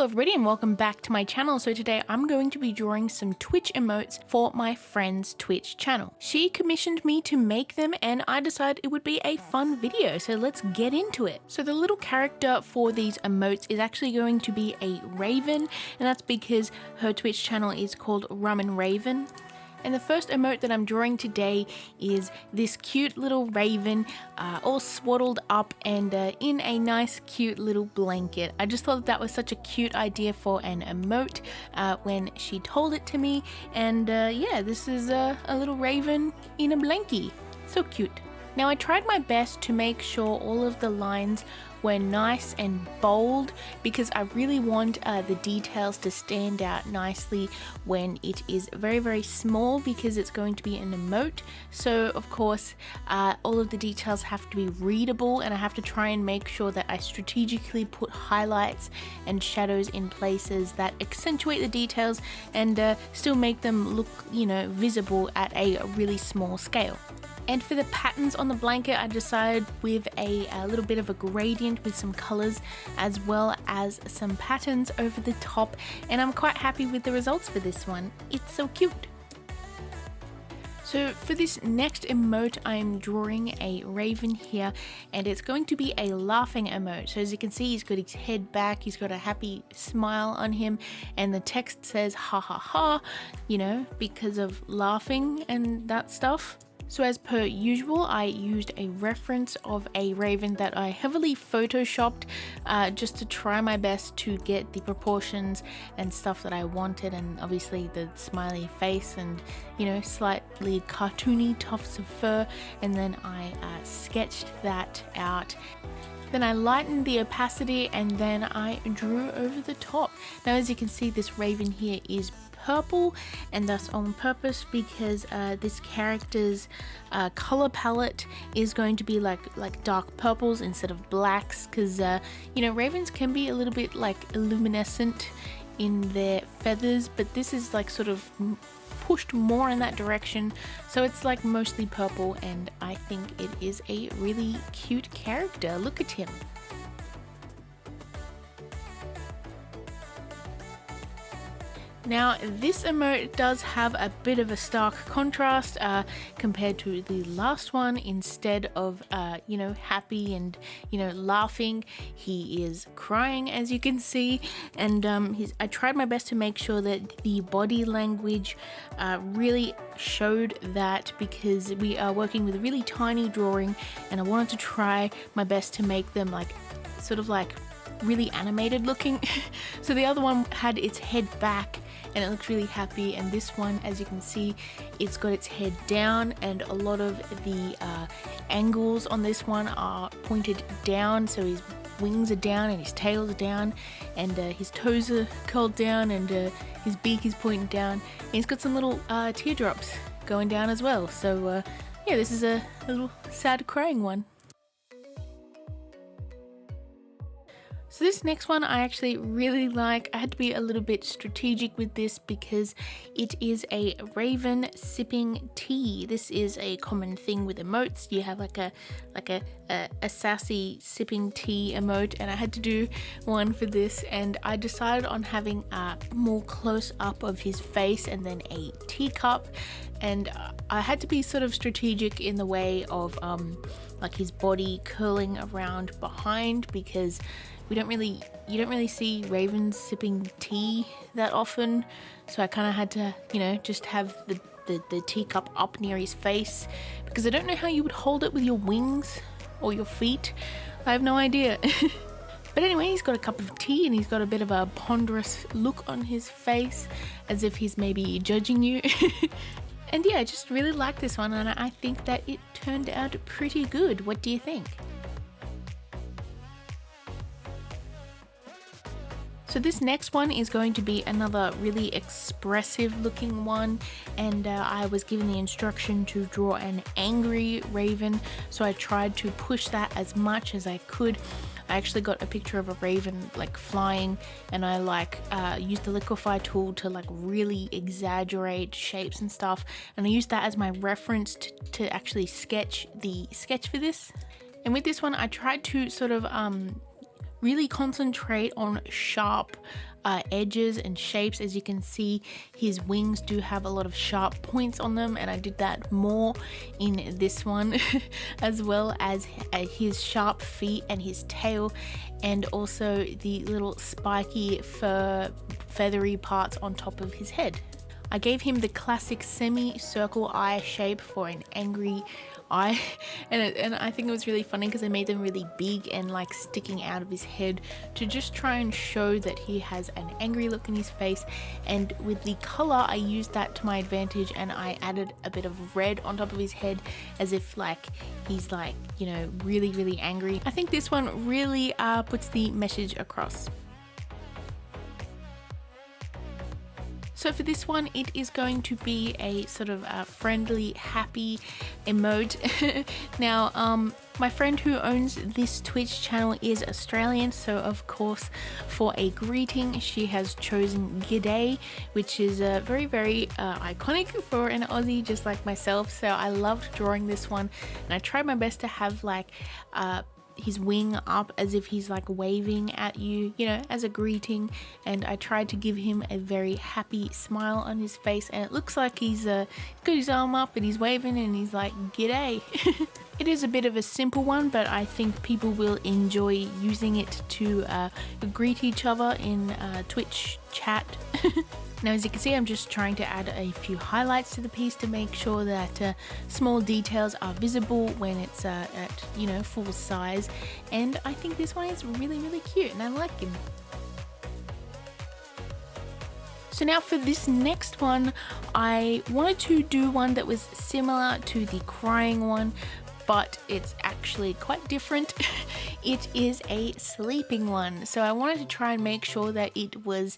Hello everybody and welcome back to my channel. So today I'm going to be drawing some Twitch emotes for my friend's Twitch channel. She commissioned me to make them and I decided it would be a fun video, so let's get into it. So the little character for these emotes is actually going to be a raven, and that's because her Twitch channel is called RumandRaven. And the first emote that I'm drawing today is this cute little raven, all swaddled up and in a nice cute little blanket. I just thought that was such a cute idea for an emote when she told it to me. And yeah, this is a little raven in a blankie. So cute. Now I tried my best to make sure all of the lines were nice and bold because I really want the details to stand out nicely when it is very, very small, because it's going to be an emote. So of course all of the details have to be readable, and I have to try and make sure that I strategically put highlights and shadows in places that accentuate the details and still make them look, you know, visible at a really small scale. And for the patterns on the blanket, I decided with a little bit of a gradient with some colors as well as some patterns over the top, and I'm quite happy with the results for this one. It's so cute. So for this next emote, I'm drawing a raven here, and it's going to be a laughing emote. So as you can see, he's got his head back, he's got a happy smile on him, and the text says ha ha ha, you know, because of laughing and that stuff. So as per usual, I used a reference of a raven that I heavily photoshopped just to try my best to get the proportions and stuff that I wanted, and obviously the smiley face and, you know, slightly cartoony tufts of fur, and then I sketched that out. Then I lightened the opacity and then I drew over the top. Now as you can see, this raven here is purple, and that's on purpose because this character's color palette is going to be like dark purples instead of blacks, because you know, ravens can be a little bit like luminescent in their feathers, but this is like sort of pushed more in that direction, so it's like mostly purple, and I think it is a really cute character. Look at him. Now this emote does have a bit of a stark contrast compared to the last one. Instead of you know, happy and, you know, laughing, he is crying, as you can see, and I tried my best to make sure that the body language really showed that, because we are working with a really tiny drawing and I wanted to try my best to make them like sort of like really animated looking. So the other one had its head back and it looked really happy, and this one, as you can see, it's got its head down, and a lot of the angles on this one are pointed down, so his wings are down and his tail is down, and his toes are curled down, and his beak is pointing down, and he's got some little teardrops going down as well. So yeah, this is a little sad crying one. So this next one I actually really like. I had to be a little bit strategic with this because it is a raven sipping tea. This is a common thing with emotes. You have like a sassy sipping tea emote, and I had to do one for this, and I decided on having a more close up of his face and then a teacup, and I had to be sort of strategic in the way of like his body curling around behind, because you don't really see ravens sipping tea that often, so I kind of had to, you know, just have the teacup up near his face, because I don't know how you would hold it with your wings or your feet. I have no idea. But anyway, he's got a cup of tea and he's got a bit of a ponderous look on his face, as if he's maybe judging you. And yeah, I just really like this one, and I think that it turned out pretty good. What do you think? So this next one is going to be another really expressive looking one, and I was given the instruction to draw an angry raven, so I tried to push that as much as I could. I actually got a picture of a raven like flying, and I like used the liquify tool to like really exaggerate shapes and stuff, and I used that as my reference to actually sketch the sketch for this. And with this one I tried to sort of really concentrate on sharp edges and shapes. As you can see, his wings do have a lot of sharp points on them, and I did that more in this one as well as his sharp feet and his tail, and also the little spiky fur feathery parts on top of his head. I gave him the classic semi-circle eye shape for an angry eye, and I think it was really funny because I made them really big and like sticking out of his head to just try and show that he has an angry look in his face. And with the color, I used that to my advantage, and I added a bit of red on top of his head as if like he's like, you know, really angry. I think this one really puts the message across. So for this one, it is going to be a sort of friendly, happy emote. Now, my friend who owns this Twitch channel is Australian, so of course for a greeting she has chosen Gday, which is very iconic for an Aussie just like myself. So I loved drawing this one, and I tried my best to have like his wing up as if he's like waving at you, you know, as a greeting, and I tried to give him a very happy smile on his face, and it looks like he's got his arm up and he's waving and he's like, "G'day." It is a bit of a simple one, but I think people will enjoy using it to greet each other in Twitch chat. Now, as you can see, I'm just trying to add a few highlights to the piece to make sure that small details are visible when it's at, you know, full size. And I think this one is really cute, and I like him. So now for this next one, I wanted to do one that was similar to the crying one, but it's actually quite different. It is a sleeping one. So I wanted to try and make sure that it was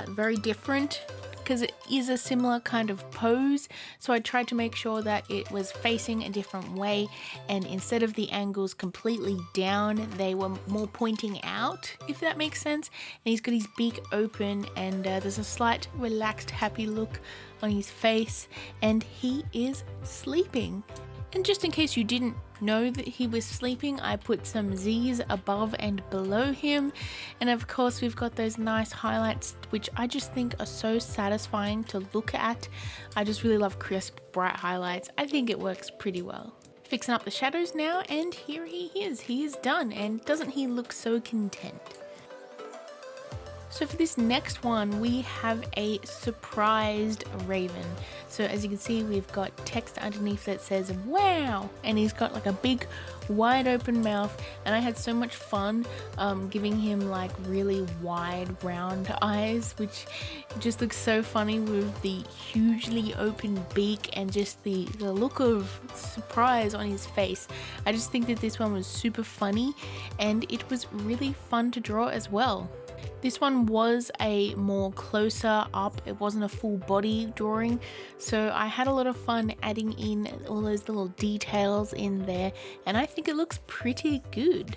very different because it is a similar kind of pose. So I tried to make sure that it was facing a different way, and instead of the angles completely down, they were more pointing out, if that makes sense. And he's got his beak open, and there's a slight relaxed happy look on his face, and he is sleeping. And just in case you didn't know that he was sleeping, I put some Z's above and below him. And of course, we've got those nice highlights, which I just think are so satisfying to look at. I just really love crisp, bright highlights. I think it works pretty well. Fixing up the shadows now, and here he is. He is done, and doesn't he look so content? So for this next one, we have a surprised Raven. So as you can see, we've got text underneath that says wow, and he's got like a big wide open mouth, and I had so much fun giving him like really wide round eyes, which just looks so funny with the hugely open beak and just the look of surprise on his face. I just think that this one was super funny, and it was really fun to draw as well. This one was a more closer up, it wasn't a full body drawing, so I had a lot of fun adding in all those little details in there, and I think it looks pretty good.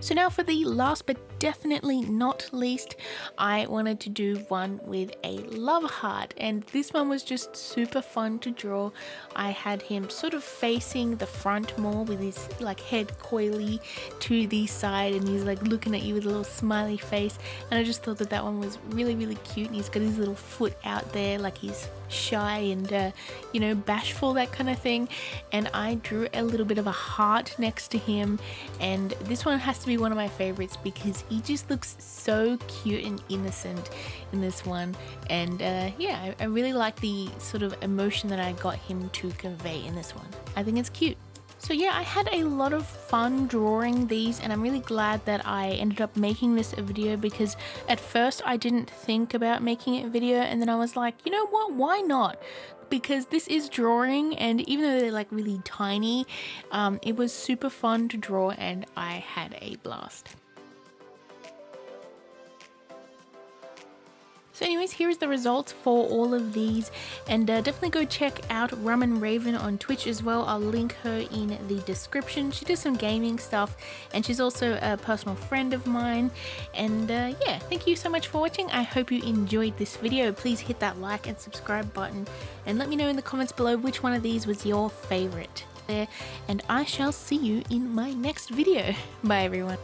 So now for the last but definitely not least, I wanted to do one with a love heart, and this one was just super fun to draw. I had him sort of facing the front more with his like head coyly to the side, and he's like looking at you with a little smiley face, and I just thought that that one was really cute, and he's got his little foot out there like he's shy and you know, bashful, that kind of thing. And I drew a little bit of a heart next to him, and this one has to be one of my favorites because he just looks so cute and innocent in this one. And yeah, I really like the sort of emotion that I got him to convey in this one. I think it's cute. So yeah, I had a lot of fun drawing these, and I'm really glad that I ended up making this a video, because at first I didn't think about making it a video, and then I was like, you know what, why not? Because this is drawing, and even though they're like really tiny, it was super fun to draw, and I had a blast. So anyways, here's the results for all of these, and definitely go check out RumandRaven on Twitch as well. I'll link her in the description. She does some gaming stuff, and she's also a personal friend of mine. And yeah, thank you so much for watching. I hope you enjoyed this video. Please hit that like and subscribe button, and let me know in the comments below which one of these was your favorite. And I shall see you in my next video. Bye everyone.